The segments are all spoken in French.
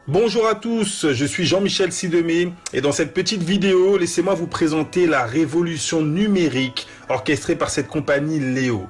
Bonjour à tous, je suis Jean-Michel Sidemé et dans cette petite vidéo, laissez-moi vous présenter la révolution numérique orchestrée par cette compagnie Léo.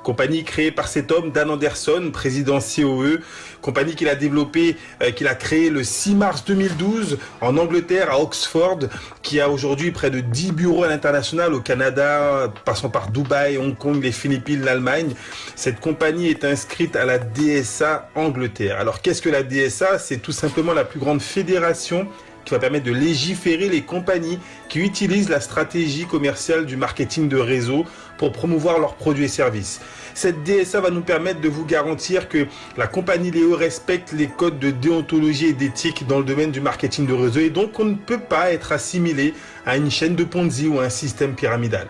Compagnie créée par cet homme, Dan Anderson, président COE, compagnie qu'il a développée, qu'il a créée le 6 mars 2012 en Angleterre, à Oxford, qui a aujourd'hui près de 10 bureaux à l'international, au Canada, passant par Dubaï, Hong Kong, les Philippines, l'Allemagne. Cette compagnie est inscrite à la DSA Angleterre. Alors qu'est-ce que la DSA? C'est tout simplement la plus grande fédération qui va permettre de légiférer les compagnies qui utilisent la stratégie commerciale du marketing de réseau pour promouvoir leurs produits et services. Cette DSA va nous permettre de vous garantir que la compagnie Léo respecte les codes de déontologie et d'éthique dans le domaine du marketing de réseau et donc on ne peut pas être assimilé à une chaîne de Ponzi ou à un système pyramidal.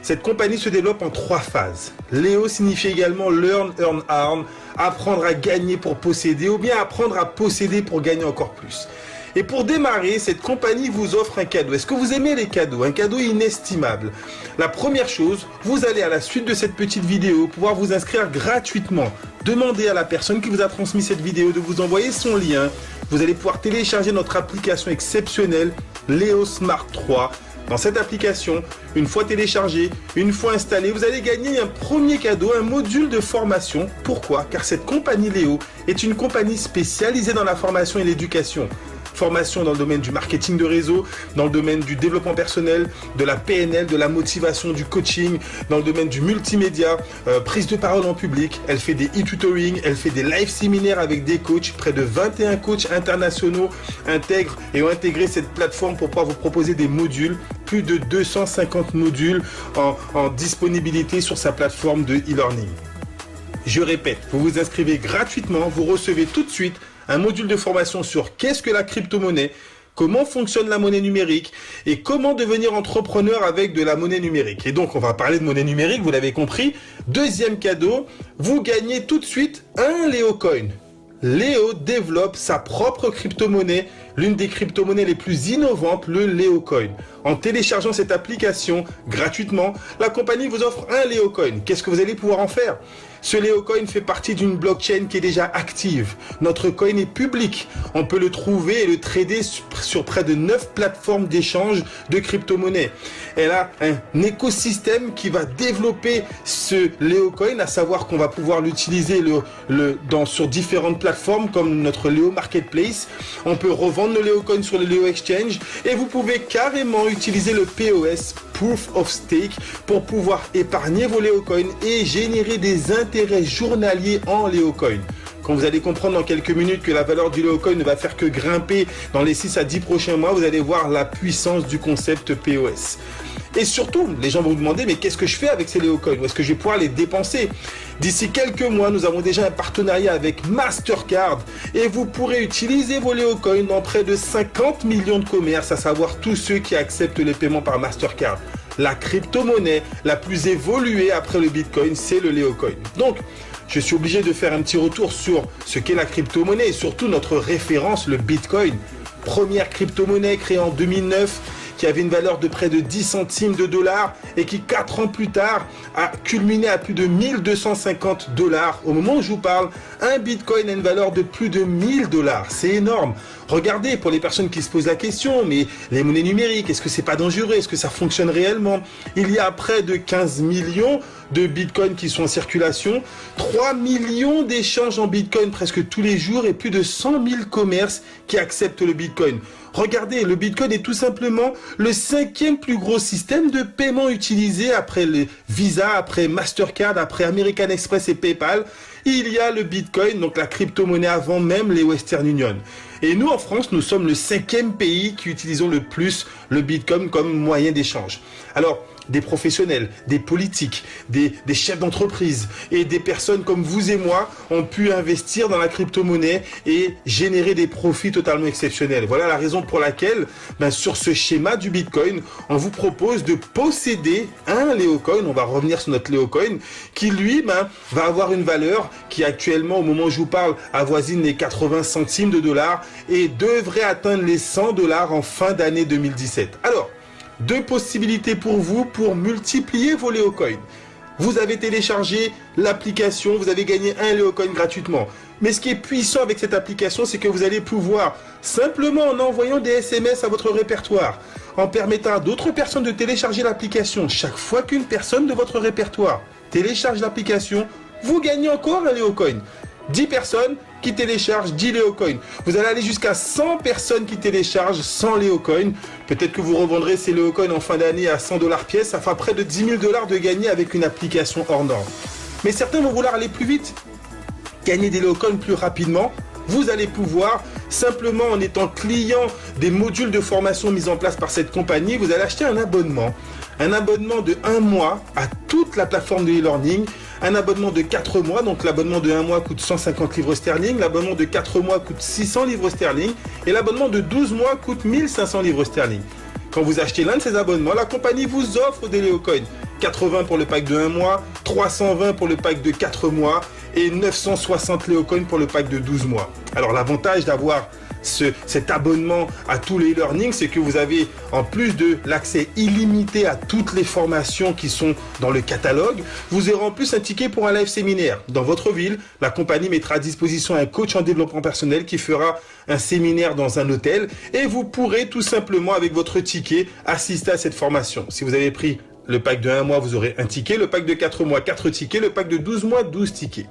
Cette compagnie se développe en 3 phases. Léo signifie également learn, earn, earn, apprendre à gagner pour posséder ou bien apprendre à posséder pour gagner encore plus. Et pour démarrer, cette compagnie vous offre un cadeau. Est-ce que vous aimez les cadeaux? Un cadeau inestimable. La première chose, vous allez à la suite de cette petite vidéo pouvoir vous inscrire gratuitement. Demandez à la personne qui vous a transmis cette vidéo de vous envoyer son lien. Vous allez pouvoir télécharger notre application exceptionnelle, Léo Smart 3. Dans cette application, une fois téléchargée, une fois installée, vous allez gagner un premier cadeau, un module de formation. Pourquoi? Car cette compagnie Léo est une compagnie spécialisée dans la formation et l'éducation. Formation dans le domaine du marketing de réseau, dans le domaine du développement personnel, de la PNL, de la motivation, du coaching, dans le domaine du multimédia, prise de parole en public. Elle fait des e-tutoring, elle fait des live séminaires avec des coachs. Près de 21 coachs internationaux intègrent et ont intégré cette plateforme pour pouvoir vous proposer des modules. Plus de 250 modules en disponibilité sur sa plateforme de e-learning. Je répète, vous vous inscrivez gratuitement, vous recevez tout de suite un module de formation sur qu'est-ce que la crypto-monnaie, comment fonctionne la monnaie numérique et comment devenir entrepreneur avec de la monnaie numérique. Et donc, on va parler de monnaie numérique, vous l'avez compris. Deuxième cadeau, vous gagnez tout de suite un Léo Coin. Léo développe sa propre crypto-monnaie, l'une des crypto-monnaies les plus innovantes, le Léo Coin. En téléchargeant cette application gratuitement, la compagnie vous offre un Léo Coin. Qu'est-ce que vous allez pouvoir en faire? Ce Léo Coin fait partie d'une blockchain qui est déjà active. Notre coin est public. On peut le trouver et le trader sur près de 9 plateformes d'échange de crypto-monnaies. Elle a un écosystème qui va développer ce Léo Coin, à savoir qu'on va pouvoir l'utiliser sur différentes plateformes comme notre Léo Marketplace. On peut revendre le Léo Coin sur le Léo Exchange et vous pouvez carrément utiliser le POS, Proof of Stake, pour pouvoir épargner vos Léo Coins et générer des intérêts journaliers en Léo Coin. Quand vous allez comprendre dans quelques minutes que la valeur du Léo Coin ne va faire que grimper dans les 6 à 10 prochains mois, vous allez voir la puissance du concept POS. Et surtout, les gens vont vous demander, mais qu'est-ce que je fais avec ces Léo Coins? Où est-ce que je vais pouvoir les dépenser? D'ici quelques mois, nous avons déjà un partenariat avec Mastercard et vous pourrez utiliser vos Léo Coins dans près de 50 millions de commerces, à savoir tous ceux qui acceptent les paiements par Mastercard. La crypto-monnaie la plus évoluée après le Bitcoin, c'est le Léo Coin. Donc, je suis obligé de faire un petit retour sur ce qu'est la crypto-monnaie et surtout notre référence, le Bitcoin. Première crypto-monnaie créée en 2009, qui avait une valeur de près de 10 centimes de dollars et qui 4 ans plus tard a culminé à plus de 1250 dollars. Au moment où je vous parle, un bitcoin a une valeur de plus de 1000 dollars. C'est énorme. Regardez, pour les personnes qui se posent la question, mais les monnaies numériques, est-ce que c'est pas dangereux? Est-ce que ça fonctionne réellement? Il y a près de 15 millions de bitcoins qui sont en circulation, 3 millions d'échanges en bitcoin presque tous les jours et plus de 100 000 commerces qui acceptent le bitcoin. Regardez, le bitcoin est tout simplement le 5e plus gros système de paiement utilisé après le Visa, après Mastercard, après American Express et PayPal. Il y a le bitcoin, donc la crypto-monnaie avant même les Western Union. Et nous, en France, nous sommes le 5e pays qui utilisons le plus le bitcoin comme moyen d'échange. Alors, des professionnels, des politiques, des chefs d'entreprise et des personnes comme vous et moi ont pu investir dans la crypto-monnaie et générer des profits totalement exceptionnels. Voilà la raison pour laquelle, sur ce schéma du Bitcoin, on vous propose de posséder un Léo Coin. On va revenir sur notre Léo Coin qui, lui, va avoir une valeur qui actuellement, au moment où je vous parle, avoisine les 80 centimes de dollars et devrait atteindre les 100 dollars en fin d'année 2017. Alors, 2 possibilités pour vous pour multiplier vos Léo Coins. vous avez téléchargé l'application, vous avez gagné un Léocoin gratuitement. Mais ce qui est puissant avec cette application, c'est que vous allez pouvoir, simplement en envoyant des SMS à votre répertoire, en permettant à d'autres personnes de télécharger l'application, chaque fois qu'une personne de votre répertoire télécharge l'application, vous gagnez encore un Léocoin. 10 personnes qui téléchargent 10 Léocoin. Vous allez aller jusqu'à 100 personnes qui téléchargent 100 Léocoin. Peut-être que vous revendrez ces Léocoin en fin d'année à 100 $ pièce. Ça fera près de 10 000 $ de gagner avec une application hors norme. Mais certains vont vouloir aller plus vite, gagner des Léocoin plus rapidement. Vous allez pouvoir, simplement en étant client des modules de formation mis en place par cette compagnie, vous allez acheter un abonnement. Un abonnement de 1 mois à toute la plateforme de e-learning. Un abonnement de 4 mois, donc l'abonnement de 1 mois coûte 150 livres sterling, l'abonnement de 4 mois coûte 600 livres sterling et l'abonnement de 12 mois coûte 1500 livres sterling. Quand vous achetez l'un de ces abonnements, la compagnie vous offre des Léocoin. 80 pour le pack de 1 mois, 320 pour le pack de 4 mois et 960 Léocoin pour le pack de 12 mois. Alors l'avantage d'avoir cet abonnement à tous les e-learning, c'est que vous avez, en plus de l'accès illimité à toutes les formations qui sont dans le catalogue, vous aurez en plus un ticket pour un live séminaire. Dans votre ville, la compagnie mettra à disposition un coach en développement personnel qui fera un séminaire dans un hôtel et vous pourrez tout simplement, avec votre ticket, assister à cette formation. Si vous avez pris le pack de 1 mois, vous aurez un ticket, le pack de 4 mois, 4 tickets, le pack de 12 mois, 12 tickets.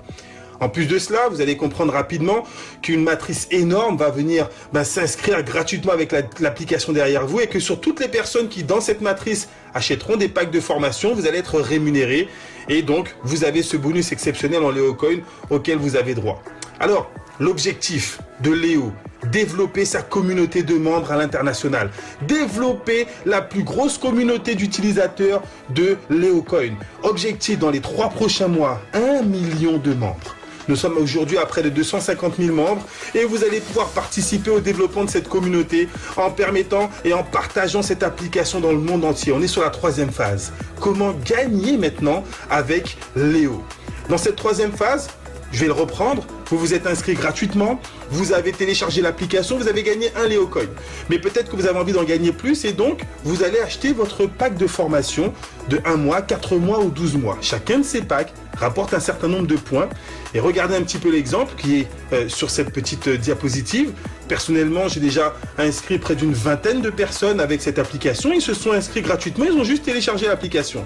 En plus de cela, vous allez comprendre rapidement qu'une matrice énorme va venir s'inscrire gratuitement avec l'application derrière vous et que sur toutes les personnes qui, dans cette matrice, achèteront des packs de formation, vous allez être rémunérés et donc vous avez ce bonus exceptionnel en Léocoin auquel vous avez droit. Alors, l'objectif de Léo, développer sa communauté de membres à l'international, développer la plus grosse communauté d'utilisateurs de Léocoin. Objectif dans les 3 prochains mois, 1 million de membres. Nous sommes aujourd'hui à près de 250 000 membres et vous allez pouvoir participer au développement de cette communauté en permettant et en partageant cette application dans le monde entier. On est sur la 3e phase. Comment gagner maintenant avec Léo? Dans cette 3e phase, je vais le reprendre, vous vous êtes inscrit gratuitement, vous avez téléchargé l'application, vous avez gagné un Léocoin. Mais peut-être que vous avez envie d'en gagner plus et donc vous allez acheter votre pack de formation de 1 mois, 4 mois ou 12 mois. Chacun de ces packs rapporte un certain nombre de points. Et regardez un petit peu l'exemple qui est sur cette petite diapositive. Personnellement, j'ai déjà inscrit près d'une vingtaine de personnes avec cette application. Ils se sont inscrits gratuitement, ils ont juste téléchargé l'application.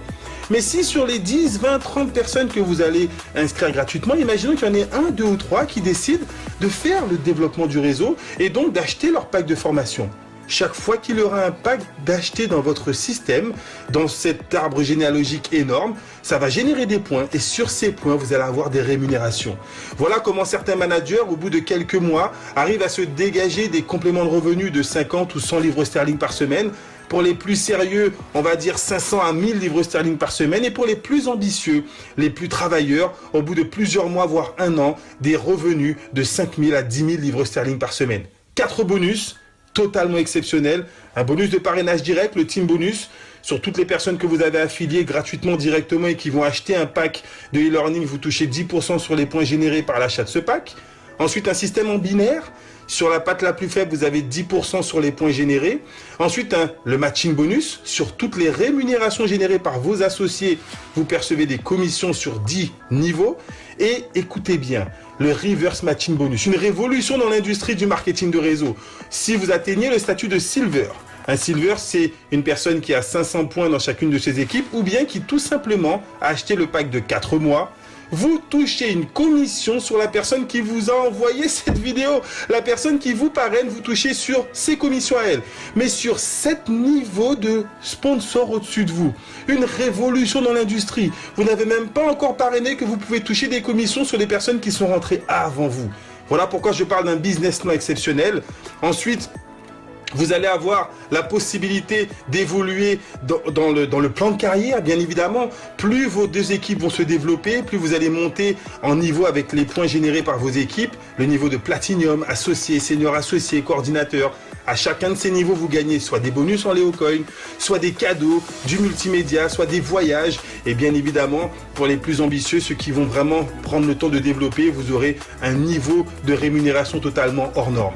Mais si sur les 10, 20, 30 personnes que vous allez inscrire gratuitement, imaginons qu'il y en ait 1, 2 ou 3 qui décident de faire le développement du réseau et donc d'acheter leur pack de formation. Chaque fois qu'il y aura un pack d'acheter dans votre système, dans cet arbre généalogique énorme, ça va générer des points et sur ces points, vous allez avoir des rémunérations. Voilà comment certains managers, au bout de quelques mois, arrivent à se dégager des compléments de revenus de 50 ou 100 livres sterling par semaine. Pour les plus sérieux, on va dire 500 à 1000 livres sterling par semaine. Et pour les plus ambitieux, les plus travailleurs, au bout de plusieurs mois, voire 1 an, des revenus de 5 000 à 10 000 livres sterling par semaine. 4 bonus totalement exceptionnels. Un bonus de parrainage direct, le team bonus, sur toutes les personnes que vous avez affiliées gratuitement, directement et qui vont acheter un pack de e-learning, vous touchez 10% sur les points générés par l'achat de ce pack. Ensuite, un système en binaire. Sur la patte la plus faible, vous avez 10% sur les points générés. Ensuite, le matching bonus. Sur toutes les rémunérations générées par vos associés, vous percevez des commissions sur 10 niveaux. Et écoutez bien, le reverse matching bonus. Une révolution dans l'industrie du marketing de réseau. Si vous atteignez le statut de silver, un silver, c'est une personne qui a 500 points dans chacune de ses équipes ou bien qui tout simplement a acheté le pack de 4 mois. Vous touchez une commission sur la personne qui vous a envoyé cette vidéo. La personne qui vous parraine, vous touchez sur ses commissions à elle. Mais sur 7 niveaux de sponsors au-dessus de vous. Une révolution dans l'industrie. Vous n'avez même pas encore parrainé que vous pouvez toucher des commissions sur les personnes qui sont rentrées avant vous. Voilà pourquoi je parle d'un business plan exceptionnel. Ensuite, vous allez avoir la possibilité d'évoluer dans le plan de carrière, bien évidemment. Plus vos 2 équipes vont se développer, plus vous allez monter en niveau avec les points générés par vos équipes. Le niveau de Platinum, associé, senior associé, coordinateur. À chacun de ces niveaux, vous gagnez soit des bonus en Léocoin, soit des cadeaux, du multimédia, soit des voyages. Et bien évidemment, pour les plus ambitieux, ceux qui vont vraiment prendre le temps de développer, vous aurez un niveau de rémunération totalement hors norme.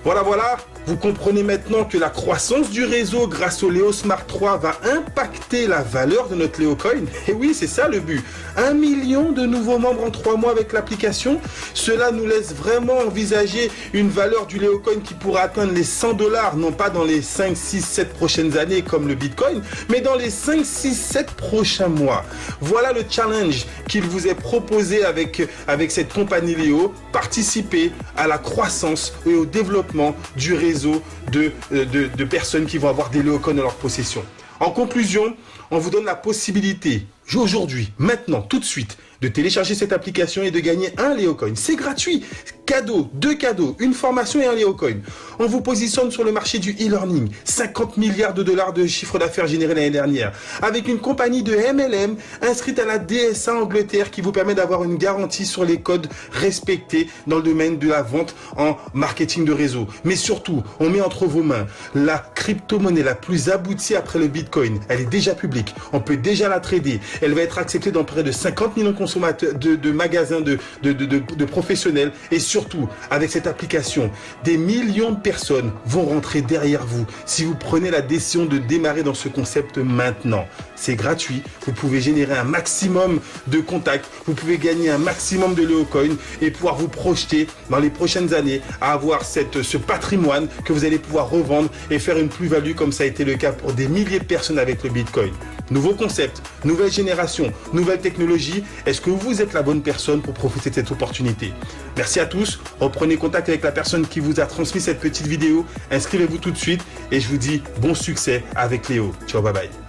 Voilà, Vous comprenez maintenant que la croissance du réseau grâce au Leo Smart 3 va impacter la valeur de notre Leocoin. Et oui, c'est ça le but. 1 million de nouveaux membres en 3 mois avec l'application. Cela nous laisse vraiment envisager une valeur du Leocoin qui pourra atteindre les 100 $, non pas dans les 5, 6, 7 prochaines années comme le Bitcoin, mais dans les 5, 6, 7 prochains mois. Voilà le challenge qu'il vous est proposé avec cette compagnie Leo. Participer à la croissance et au développement du réseau de personnes qui vont avoir des Leocoins dans leur possession. En conclusion, on vous donne la possibilité, aujourd'hui, maintenant, tout de suite, de télécharger cette application et de gagner un Leocoin. C'est gratuit. Cadeau, 2 cadeaux, une formation et un Leocoin. On vous positionne sur le marché du e-learning. 50 milliards de dollars de chiffre d'affaires généré l'année dernière. Avec une compagnie de MLM inscrite à la DSA Angleterre qui vous permet d'avoir une garantie sur les codes respectés dans le domaine de la vente en marketing de réseau. Mais surtout, on met entre vos mains la crypto-monnaie la plus aboutie après le Bitcoin. Elle est déjà publique. On peut déjà la trader. Elle va être acceptée dans près de 50 millions de consommateurs, de magasins, de professionnels. Et surtout, avec cette application, des millions de personnes vont rentrer derrière vous si vous prenez la décision de démarrer dans ce concept maintenant. C'est gratuit, vous pouvez générer un maximum de contacts, vous pouvez gagner un maximum de Leocoin et pouvoir vous projeter dans les prochaines années à avoir ce patrimoine que vous allez pouvoir revendre et faire une plus-value comme ça a été le cas pour des milliers de personnes avec le Bitcoin. Nouveau concept, nouvelle génération, nouvelle technologie. Est-ce que vous êtes la bonne personne pour profiter de cette opportunité? Merci à tous. Reprenez contact avec la personne qui vous a transmis cette petite vidéo. Inscrivez-vous tout de suite et je vous dis bon succès avec Léo. Ciao, bye bye.